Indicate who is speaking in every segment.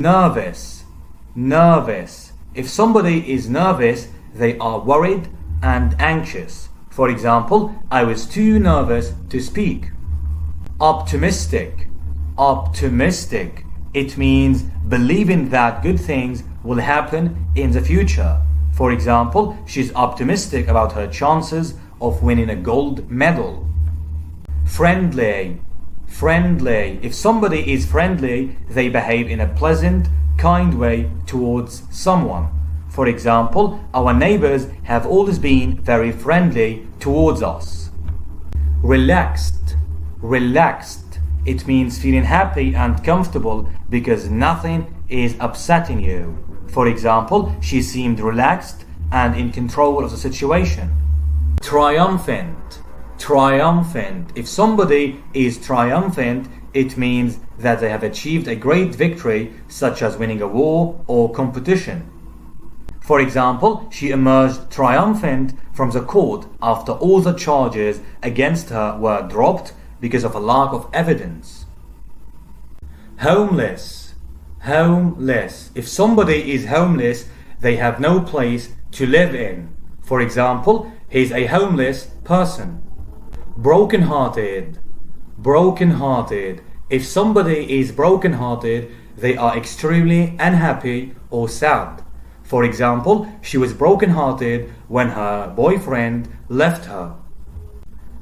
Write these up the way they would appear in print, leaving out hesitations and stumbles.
Speaker 1: Nervous, nervous. If somebody is nervous, they are worried and anxious. For example, I was too nervous to speak. Optimistic, optimistic. It means believing that good things will happen in the future. For example, she's optimistic about her chances of winning a gold medal. Friendly, friendly. If somebody is friendly, they behave in a pleasant, kind way towards someone. For example, our neighbors have always been very friendly towards us. Relaxed, relaxed. It means feeling happy and comfortable because nothing is upsetting you. For example, she seemed relaxed and in control of the situation. Triumphant, triumphant. If somebody is triumphant, it means that they have achieved a great victory, such as winning a war or competition. For example, she emerged triumphant from the court after all the charges against her were dropped because of a lack of evidence. Homeless, homeless. If somebody is homeless, they have no place to live in. For example, he's a homeless person. Broken-hearted, broken-hearted. If somebody is broken-hearted, they are extremely unhappy or sad. For example, she was broken-hearted when her boyfriend left her.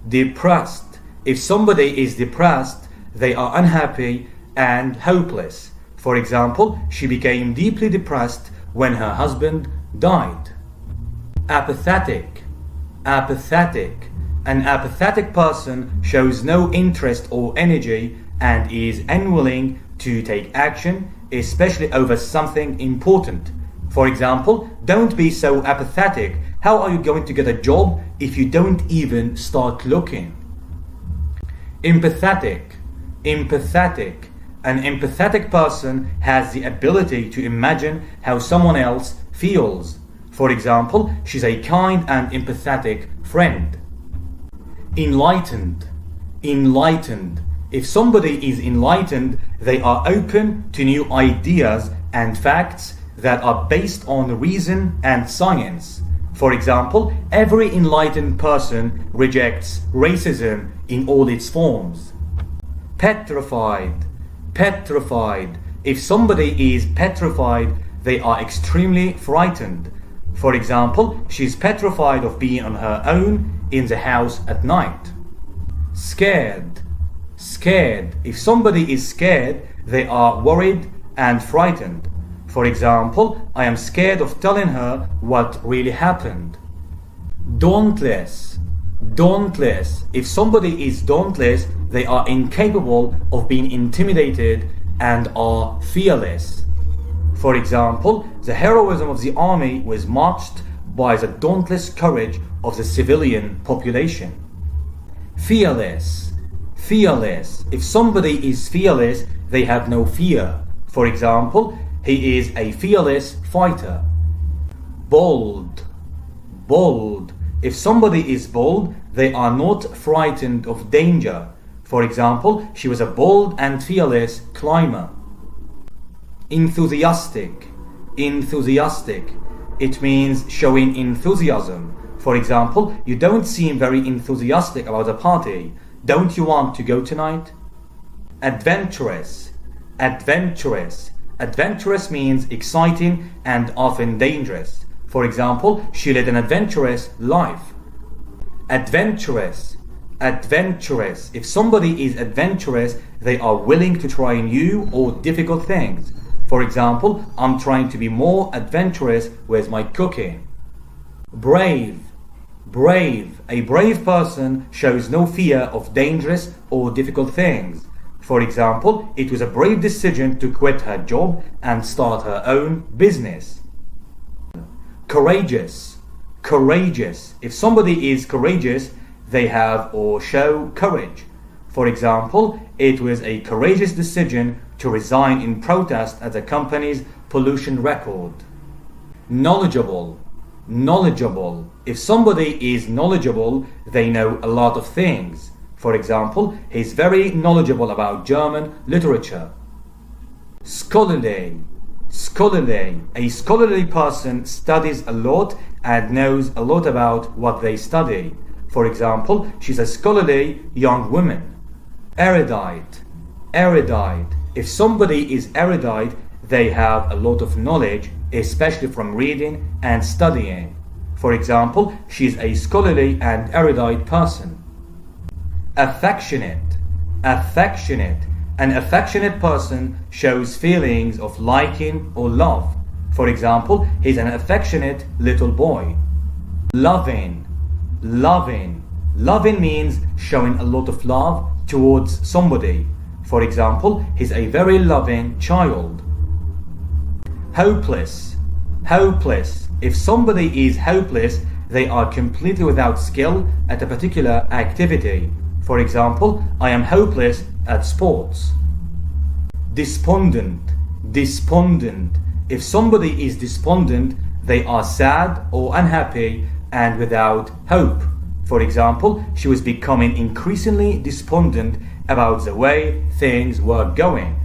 Speaker 1: Depressed. If somebody is depressed, they are unhappy and hopeless. For example, she became deeply depressed when her husband died. Apathetic, apathetic. An apathetic person shows no interest or energy and is unwilling to take action, especially over something important. For example, don't be so apathetic. How are you going to get a job if you don't even start looking? Empathetic, empathetic. An empathetic person has the ability to imagine how someone else feels. For example, she's a kind and empathetic friend. Enlightened, enlightened. If somebody is enlightened, they are open to new ideas and facts that are based on reason and science. For example, every enlightened person rejects racism in all its forms. Petrified, petrified. If somebody is petrified, they are extremely frightened. For example, she's petrified of being on her own in the house at night. Scared, scared. If somebody is scared, they are worried and frightened. For example, I am scared of telling her what really happened. Dauntless, dauntless. If somebody is dauntless, they are incapable of being intimidated and are fearless. For example, the heroism of the army was matched by the dauntless courage of the civilian population. Fearless, fearless. If somebody is fearless, they have no fear. For example, he is a fearless fighter. Bold, bold. If somebody is bold, they are not frightened of danger. For example, she was a bold and fearless climber. Enthusiastic, enthusiastic. It means showing enthusiasm. For example, you don't seem very enthusiastic about a party. Don't you want to go tonight? Adventurous, adventurous. Adventurous means exciting and often dangerous. For example, she led an adventurous life. Adventurous, adventurous. If somebody is adventurous, they are willing to try new or difficult things. For example, I'm trying to be more adventurous with my cooking. Brave, brave. A brave person shows no fear of dangerous or difficult things. For example, it was a brave decision to quit her job and start her own business. Courageous, courageous. If somebody is courageous, they have or show courage. For example, it was a courageous decision to resign in protest at the company's pollution record. Knowledgeable, knowledgeable. If somebody is knowledgeable, they know a lot of things. For example, he's very knowledgeable about German literature. Scholarly. Scholarly. A scholarly person studies a lot and knows a lot about what they study. For example, she's a scholarly young woman. Erudite. Erudite. If somebody is erudite, they have a lot of knowledge, especially from reading and studying. For example, she's a scholarly and erudite person. Affectionate. Affectionate. An affectionate person shows feelings of liking or love. For example, he's an affectionate little boy. Loving. Loving. Loving means showing a lot of love towards somebody. For example, he's a very loving child. Hopeless. Hopeless. If somebody is hopeless, they are completely without skill at a particular activity. For example, I am hopeless at sports. Despondent. Despondent. If somebody is despondent, they are sad or unhappy and without hope. For example, she was becoming increasingly despondent about the way things were going.